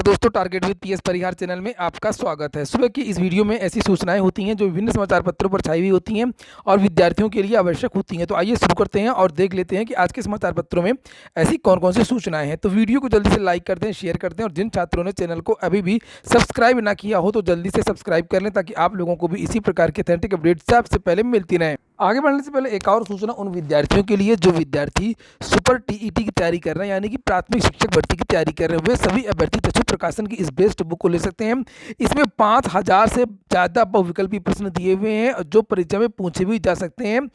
दोस्तों, target with PS Parihar channel में आपका स्वागत है। सुबह की इस वीडियो में ऐसी सूचनाएं होती हैं जो विभिन्न समाचार पत्रों पर छाई हुई होती हैं और विद्यार्थियों के लिए आवश्यक होती हैं। तो आइए शुरू करते हैं और देख लेते हैं कि आज के समाचार पत्रों में ऐसी कौन-कौन सी सूचनाएं हैं। तो वीडियो को जल्दी से लाइक कर दें, शेयर कर दें और जिन छात्रों ने चैनल को अभी भी सब्सक्राइब ना किया हो तो जल्दी से सब्सक्राइब कर लें ताकि आप लोगों को भी इसी प्रकार के ऑथेंटिक अपडेट्स सबसे पहले मिलती रहें। आगे बढ़ने से पहले एक और सूचना उन विद्यार्थियों के लिए जो विद्यार्थी सुपर टीईटी की तैयारी कर रहे हैं, यानी कि प्राथमिक शिक्षक भर्ती की तैयारी कर रहे हैं, वे सभी अभ्यर्थी चक्षु प्रकाशन की इस बेस्ट बुक को ले सकते हैं। इसमें 5000 से ज़्यादा बहुविकल्पी प्रश्न दिए हुए हैं जो परीक्षा में पूछे भी जा सकते हैं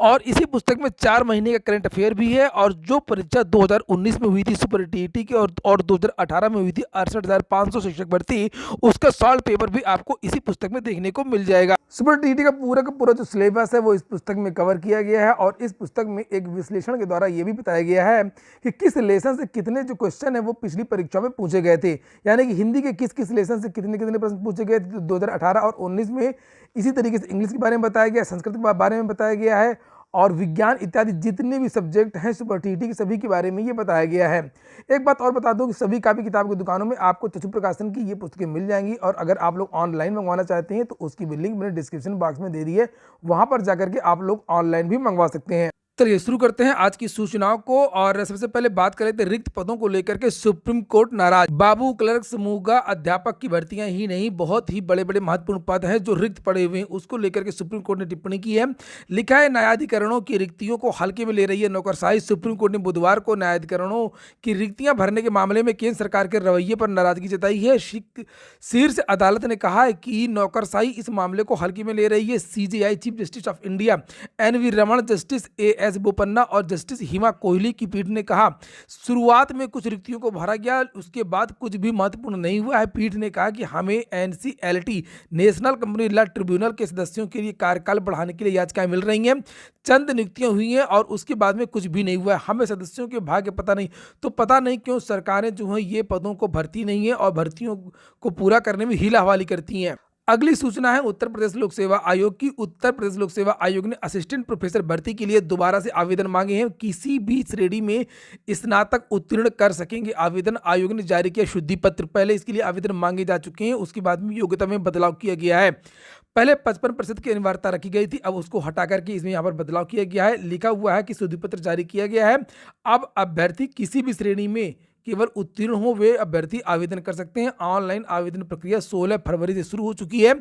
और इसी पुस्तक में 4 महीने का करंट अफेयर भी है। और जो परीक्षा 2019 में हुई थी सुपर टीईटी की और 2018 में हुई थी 68,500 शिक्षक भर्ती, उसका सॉल्व पेपर भी आपको इसी पुस्तक में देखने को मिल जाएगा। सुपर टीईटी का पूरा जो सिलेबस है वो इस पुस्तक में कवर किया गया है और इस पुस्तक में एक विश्लेषण के द्वारा ये भी बताया गया है कि किस लेसन से कितने जो क्वेश्चन है वो पिछली परीक्षा में पूछे गए थे, यानी कि हिंदी के किस किस लेसन से कितने कितने प्रश्न पूछे गए थे 2018 और 19 में। इसी तरीके से इंग्लिश के बारे में बताया गया, संस्कृत के बारे में बताया गया है और विज्ञान इत्यादि जितने भी सब्जेक्ट हैं सुपर टीईटी के सभी के बारे में ये बताया गया है। एक बात और बता दूं कि सभी कापी किताब की दुकानों में आपको चक्षु प्रकाशन की ये पुस्तकें मिल जाएंगी और अगर आप लोग ऑनलाइन मंगवाना चाहते हैं तो उसकी भी लिंक मैंने डिस्क्रिप्शन बॉक्स में दे दी है, वहां पर जाकर के आप लोग ऑनलाइन भी मंगवा सकते हैं। चलिए शुरू करते हैं आज की सूचनाओं को और सबसे पहले बात करें तो रिक्त पदों को लेकर के सुप्रीम कोर्ट नाराज। बाबू क्लर्क समूह अध्यापक की भर्तियां ही नहीं, बहुत ही बड़े बड़े महत्वपूर्ण पद हैं जो रिक्त पड़े हुए हैं, उसको लेकर के सुप्रीम कोर्ट ने टिप्पणी की है। लिखा है, न्यायाधिकरणों की रिक्तियों को हल्के में ले रही है नौकरशाही। सुप्रीम कोर्ट ने बुधवार को न्यायाधिकरणों की रिक्तियां भरने के मामले में केंद्र सरकार के रवैये पर नाराजगी जताई है। शीर्ष अदालत ने कहा है कि नौकरशाही इस मामले को हल्के में ले रही है। CJI chief justice of India NV Ramana, justice S Bopanna और जस्टिस हिमा कोहली की पीठ ने कहा, शुरुआत में कुछ रिक्तियों को भरा गया, उसके बाद कुछ भी महत्वपूर्ण नहीं हुआ है। पीठ ने कहा कि हमें NCLT national company law tribunal के सदस्यों के लिए कार्यकाल बढ़ाने के लिए याचिकाएं मिल रही हैं। चंद नियुक्तियां हुई हैं और उसके बाद में कुछ भी नहीं हुआ है। हमें सदस्यों के भाग्य पता नहीं, तो पता नहीं क्यों सरकारें जो हैं ये पदों को भरती नहीं है और भर्तियों को पूरा करने में हीला हवाली करती हैं। अगली सूचना है उत्तर प्रदेश लोक सेवा आयोग की। उत्तर प्रदेश लोक सेवा आयोग ने असिस्टेंट प्रोफेसर भर्ती के लिए दोबारा से आवेदन मांगे हैं। किसी भी श्रेणी में स्नातक उत्तीर्ण कर सकेंगे आवेदन। आयोग ने जारी किया शुद्धि पत्र। पहले इसके लिए आवेदन मांगे जा चुके हैं, उसके बाद में योग्यता में बदलाव किया गया है। पहले 55% की अनिवार्यता रखी गई थी, अब उसको हटा करके इसमें यहाँ पर बदलाव किया गया है। लिखा हुआ है कि शुद्धि पत्र जारी किया गया है। अब अभ्यर्थी किसी भी श्रेणी में केवल उत्तीर्ण हो वे अभ्यर्थी आवेदन कर सकते हैं। ऑनलाइन आवेदन प्रक्रिया 16 फरवरी से शुरू हो चुकी है,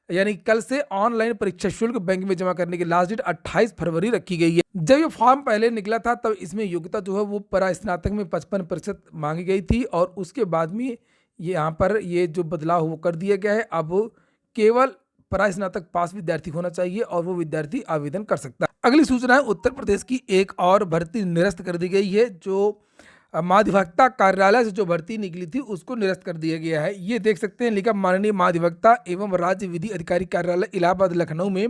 यानी कल से ऑनलाइन परीक्षा शुल्क बैंक में जमा करने की लास्ट डेट 28 फरवरी रखी गई है। जब ये फॉर्म पहले निकला था तब इसमें योग्यता जो है वो परा स्नातक में 55% मांगी गई थी और उसके बाद में यहाँ पर ये जो बदलाव वो कर दिया गया है। अब केवल परा स्नातक पास विद्यार्थी होना चाहिए और वो विद्यार्थी आवेदन कर सकता है। अगली सूचना है उत्तर प्रदेश की एक और भर्ती निरस्त कर दी गई है। जो महाधिवक्ता कार्यालय से जो भर्ती निकली थी उसको निरस्त कर दिया गया है। ये देख सकते हैं, लिखा, माननीय महाधिवक्ता एवं राज्य विधि अधिकारी कार्यालय इलाहाबाद लखनऊ में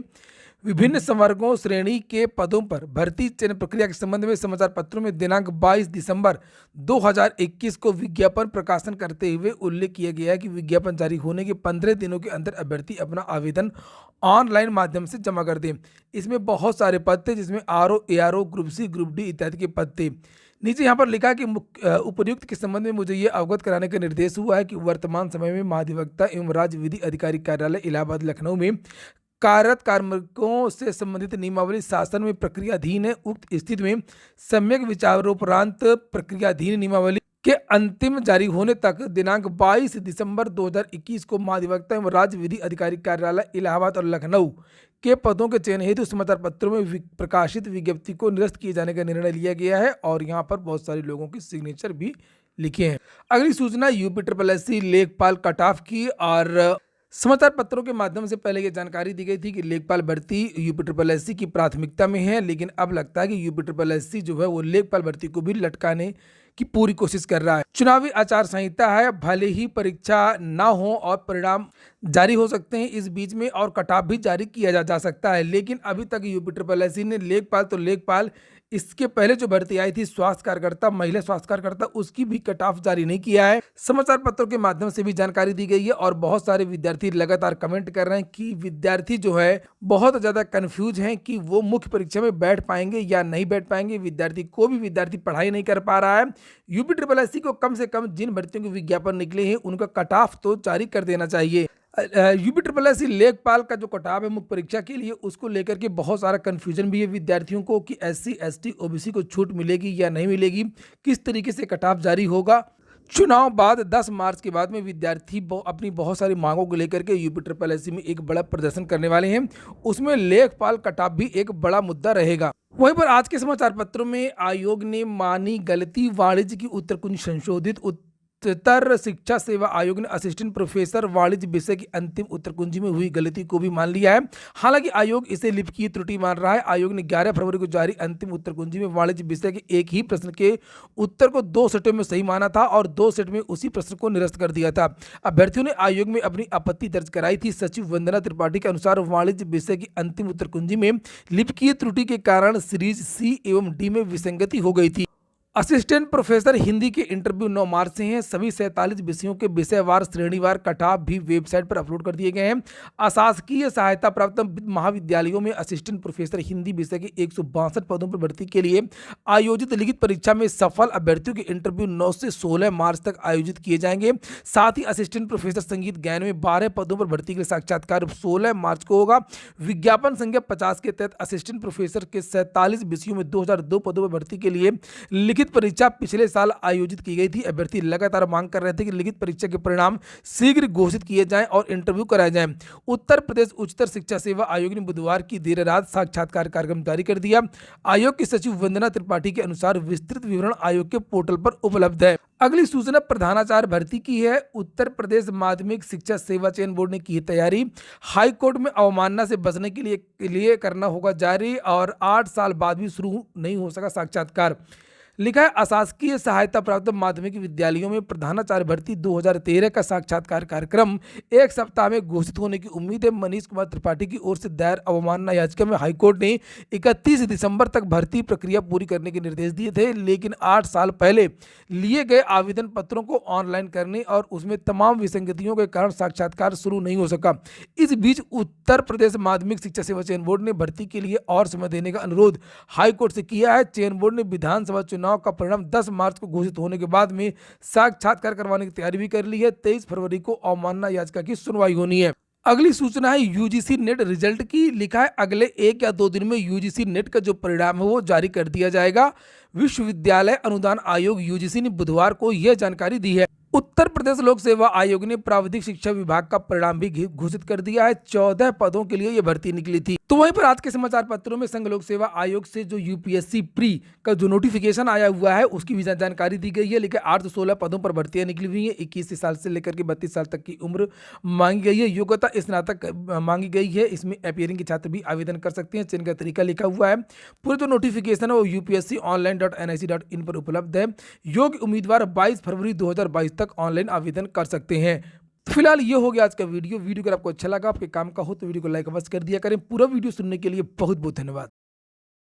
विभिन्न संवर्गों श्रेणी के पदों पर भर्ती चयन प्रक्रिया के संबंध में समाचार पत्रों में दिनांक 22 दिसंबर 2021 को विज्ञापन प्रकाशन करते हुए उल्लेख किया गया है कि विज्ञापन जारी होने के 15 दिनों के अंदर अभ्यर्थी अपना आवेदन ऑनलाइन माध्यम से जमा कर दें। इसमें बहुत सारे पद थे जिसमें RO, ARO, group C, group D इत्यादि के पद थे। नीचे यहाँ पर लिखा कि उपर्युक्त के संबंध में मुझे ये अवगत कराने का निर्देश हुआ है कि वर्तमान समय में महाधिवक्ता एवं राज्य विधि अधिकारी कार्यालय इलाहाबाद लखनऊ में कार्यरत कार्मिकों से संबंधित नियमावली शासन में प्रक्रियाधीन है। उक्त स्थिति में सम्यक विचारोपरांत प्रक्रियाधीन नियमावली के अंतिम जारी होने तक दिनांक 22 दिसंबर 2021 को महाधिवक्ता एवं राज्य विधि अधिकारी कार्यालय इलाहाबाद और लखनऊ के पदों के चयन हेतु समाचार पत्रों में प्रकाशित विज्ञप्ति को निरस्त किए जाने का निर्णय लिया गया है और यहाँ पर बहुत सारे लोगों की सिग्नेचर भी लिखे हैं। अगली सूचना यूपी SSSC लेखपाल कट ऑफ की और समाचार पत्रों के माध्यम से पहले ये जानकारी दी गई थी कि लेखपाल भर्ती यूपी SSSC की प्राथमिकता में है, लेकिन अब लगता है कि यूपी SSSC जो है वो लेखपाल भर्ती को भी लटकाने की पूरी कोशिश कर रहा है। चुनावी आचार संहिता है, भले ही परीक्षा ना हो और परिणाम जारी हो सकते हैं इस बीच में और कट ऑफ भी जारी किया जा सकता है, लेकिन अभी तक यूपी SSSC ने लेखपाल तो लेखपाल इसके पहले जो भर्ती आई थी स्वास्थ्य कार्यकर्ता, महिला स्वास्थ्य कार्यकर्ता, उसकी भी कट ऑफ जारी नहीं किया है। समाचार पत्रों के माध्यम से भी जानकारी दी गई है और बहुत सारे विद्यार्थी लगातार कमेंट कर रहे हैं कि विद्यार्थी जो है बहुत ज्यादा कंफ्यूज हैं कि वो मुख्य परीक्षा में बैठ पाएंगे या नहीं बैठ पाएंगे। विद्यार्थी विद्यार्थी पढ़ाई नहीं कर पा रहा है। यूपी ट्रिपल एससी को कम से कम जिन भर्तियों के विज्ञापन निकले हैं उनका कट ऑफ तो जारी कर देना चाहिए। यूपी ट्रिपल एस लेखपाल का जो कटाव है मुख्य परीक्षा के लिए, उसको लेकर के बहुत सारा कंफ्यूजन भी है विद्यार्थियों को कि एससी एसटी ओबीसी को छूट मिलेगी या नहीं मिलेगी, किस तरीके से कटाव जारी होगा। चुनाव बाद 10 मार्च के बाद में विद्यार्थी अपनी बहुत सारी मांगों को लेकर के यूपी ट्रिपल एस में एक बड़ा प्रदर्शन करने वाले हैं। उसमें लेखपाल कटाव भी एक बड़ा मुद्दा रहेगा। वहीं पर आज के समाचार पत्रों में आयोग ने मानी गलती, वाणिज्य की उत्तर कुंजी संशोधित। उच्चतर शिक्षा सेवा आयोग ने असिस्टेंट प्रोफेसर वाणिज्य विषय की अंतिम उत्तर कुंजी में हुई गलती को भी मान लिया है। हालांकि आयोग इसे लिपिकीय त्रुटि मान रहा है। आयोग ने 11 फरवरी को जारी अंतिम उत्तर कुंजी में वाणिज्य विषय के एक ही प्रश्न के उत्तर को 2 सेटों में सही माना था और 2 सेट में उसी प्रश्न को निरस्त कर दिया था। अभ्यर्थियों ने आयोग में अपनी आपत्ति दर्ज कराई थी। सचिव वंदना त्रिपाठी के अनुसार वाणिज्य विषय की अंतिम उत्तर कुंजी में लिपिकीय त्रुटि के कारण सीरीज सी एवं डी में विसंगति हो गई थी। असिस्टेंट प्रोफेसर हिंदी के इंटरव्यू 9 मार्च से हैं। सभी 47 विषयों के विषयवार श्रेणीवार कटाव भी वेबसाइट पर अपलोड कर दिए गए हैं। अशासकीय सहायता प्राप्त महाविद्यालयों में असिस्टेंट प्रोफेसर हिंदी विषय के 162 पदों पर भर्ती के लिए आयोजित लिखित परीक्षा में सफल अभ्यर्थियों के इंटरव्यू 9 से 16 मार्च तक आयोजित किए जाएंगे। साथ ही असिस्टेंट प्रोफेसर संगीत गायन में 12 पदों पर भर्ती के लिए साक्षात्कार 16 मार्च को होगा। विज्ञापन संख्या 50 के तहत असिस्टेंट प्रोफेसर के 47 विषयों में 2002 पदों पर भर्ती के लिए लिखित परीक्षा पिछले साल आयोजित की गई थी। अभ्यर्थी लगातार मांग कर रहे थे कि लिखित परीक्षा के परिणाम शीघ्र घोषित किए जाएं और इंटरव्यू कराए जाएं। उत्तर प्रदेश उच्चतर शिक्षा सेवा आयोग ने बुधवार की देर रात साक्षात्कार कार्यक्रम जारी कर दिया। आयोग की सचिव वंदना त्रिपाठी के अनुसार विस्तृत विवरण आयोग के पोर्टल पर उपलब्ध है। अगली सूचना प्रधानाचार्य भर्ती की है। उत्तर प्रदेश माध्यमिक शिक्षा सेवा चयन बोर्ड ने की है तैयारी। हाईकोर्ट में अवमानना से बचने के लिए करना होगा जारी और 8 साल बाद भी शुरू नहीं हो सका साक्षात्कार। लिखा है अशासकीय सहायता प्राप्त माध्यमिक विद्यालयों में प्रधानाचार्य भर्ती 2013 का साक्षात्कार कार्यक्रम 1 सप्ताह में घोषित होने की उम्मीद है। मनीष कुमार त्रिपाठी की ओर से दायर अवमानना याचिका में हाईकोर्ट ने 31 दिसंबर तक भर्ती प्रक्रिया पूरी करने के निर्देश दिए थे, लेकिन 8 साल पहले लिए गए आवेदन पत्रों को ऑनलाइन करने और उसमें तमाम विसंगतियों के कारण साक्षात्कार शुरू नहीं हो सका। इस बीच उत्तर प्रदेश माध्यमिक शिक्षा सेवा चयन बोर्ड ने भर्ती के लिए और समय देने का अनुरोध हाईकोर्ट से किया है। चयन बोर्ड ने विधानसभा चुनाव का परिणाम 10 मार्च को घोषित होने के बाद में साक्षात्कार करवाने की तैयारी भी कर ली है। 23 फरवरी को अवमानना याचिका की सुनवाई होनी है। अगली सूचना है यूजीसी नेट रिजल्ट की। लिखा है अगले 1 या 2 दिन में यूजीसी नेट का जो परिणाम है वो जारी कर दिया जाएगा। विश्वविद्यालय अनुदान आयोग यूजीसी ने बुधवार को यह जानकारी दी है। उत्तर प्रदेश लोक सेवा आयोग ने प्राविधिक शिक्षा विभाग का परिणाम भी घोषित कर दिया है। 14 पदों के लिए यह भर्ती निकली थी। तो वहीं पर आज के समाचार पत्रों में संघ लोक सेवा आयोग से जो यूपीएससी प्री का जो नोटिफिकेशन आया हुआ है उसकी भी जानकारी दी गई है। लेकिन 8 से 16 पदों पर भर्तियां निकली हुई है। 21 साल से लेकर के 32 साल तक की उम्र मांगी गई है। योग्यता स्नातक मांगी गई है। इसमें अपियरिंग के छात्र भी आवेदन कर सकते हैं। चयन का तरीका लिखा हुआ है। पूरे जो नोटिफिकेशन है वो upsc.online.nic.in पर उपलब्ध है। योग्य उम्मीदवार 22 फरवरी 2022 तक ऑनलाइन आवेदन कर सकते हैं। फिलहाल ये हो गया आज का वीडियो। अगर आपको अच्छा लगा, आपके काम का हो तो वीडियो को लाइक अवश्य कर दिया करें। पूरा वीडियो सुनने के लिए बहुत बहुत धन्यवाद।